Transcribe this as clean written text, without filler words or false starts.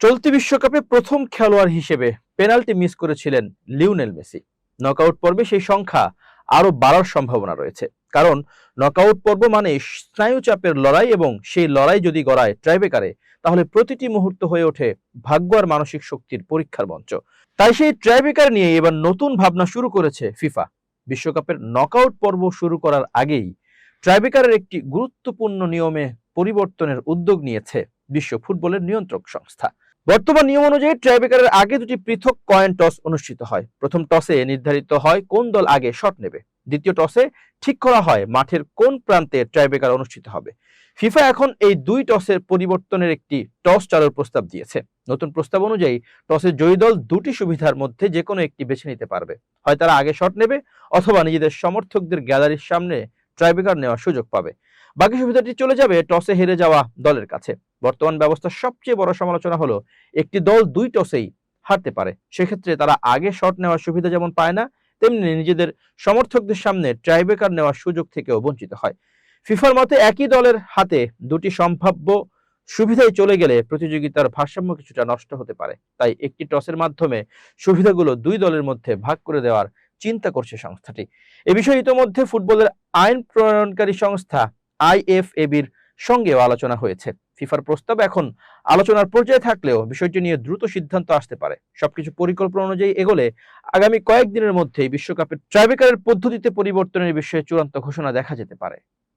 চলতি বিশ্বকাপে প্রথম খেলোয়াড় হিসেবে পেনাল্টি মিস করেছিলেন লিওনেল মেসি। নকআউট পর্বে সেই সংখ্যা আরো বাড়ার সম্ভাবনা রয়েছে, কারণ নকআউট পর্ব মানে স্নায়ুচাপের লড়াই, এবং সেই লড়াই যদি গড়ায় ট্রাইব্রেকারে, তাহলে প্রতিটি মুহূর্ত হয়ে ওঠে ভাগ্য আর মানসিক শক্তির পরীক্ষার মঞ্চ। তাই সেই ট্রাইব্রেকার নিয়ে এবার নতুন ভাবনা শুরু করেছে ফিফা। বিশ্বকাপের নকআউট পর্ব শুরু করার আগেই ট্রাইব্রেকারের একটি গুরুত্বপূর্ণ নিয়মে পরিবর্তনের উদ্যোগ নিয়েছে বিশ্ব ফুটবলের নিয়ন্ত্রক সংস্থা। বর্তমান নিয়ম অনুযায়ী ট্রাইব্রেকারের আগে দুটি পৃথক কয়েন টস অনুষ্ঠিত হয়। প্রথম টসে নির্ধারিত হয় কোন দল আগে শট নেবে। দ্বিতীয় টসে ঠিক করা হয় মাঠের কোন প্রান্তে ট্রাইব্রেকার অনুষ্ঠিত হবে। ফিফা এখন এই দুই টসের পরিবর্তনের একটি টস চালুর প্রস্তাব দিয়েছে। নতুন প্রস্তাব অনুযায়ী টসে জয়ী দল দুটি সুবিধার মধ্যে যে কোনো একটি বেছে নিতে পারবে। হয় তারা আগে শট নেবে, অথবা নিজেদের সমর্থকদের গ্যালারির সামনে ট্রাইব্রেকার নেওয়ার সুযোগ পাবে। বাকি সুবিধাটি চলে যাবে টসে হেরে যাওয়া দলের কাছে। বর্তমান ব্যবস্থার সবচেয়ে বড় সমালোচনা হলো একটি দল দুই টসেই হারতে পারে। সেক্ষেত্রে তারা আগে শট নেওয়ার সুবিধা যেমন পায় না, তেমনি নিজেদের সমর্থকদের সামনে ট্রাইব্রেকার নেওয়ার সুযোগ থেকেও বঞ্চিত হয়। ফিফার মতে একই দলের হাতে দুটি সম্ভাব্য সুবিধাই চলে গেলে প্রতিযোগিতার ভারসাম্য কিছুটা নষ্ট হতে পারে। তাই একটি টসের মাধ্যমে সুবিধাগুলো দুই দলের মধ্যে ভাগ করে দেওয়ার চিন্তা করছে সংস্থাটি। এ বিষয়ে ইতোমধ্যে ফুটবলের আইন প্রণয়নকারী সংস্থা আইএফএবির সঙ্গেও আলোচনা হয়েছে। ফিফার প্রস্তাব এখন আলোচনার পর্যায়ে থাকলেও বিষয়টি নিয়ে দ্রুত সিদ্ধান্ত আসতে পারে। সবকিছু পরিকল্পনা অনুযায়ী এগোলে আগামী কয়েকদিনের মধ্যেই বিশ্বকাপের ট্রাইব্রেকারের পদ্ধতিতে পরিবর্তনের বিষয়ে চূড়ান্ত ঘোষণা দেখা যেতে পারে।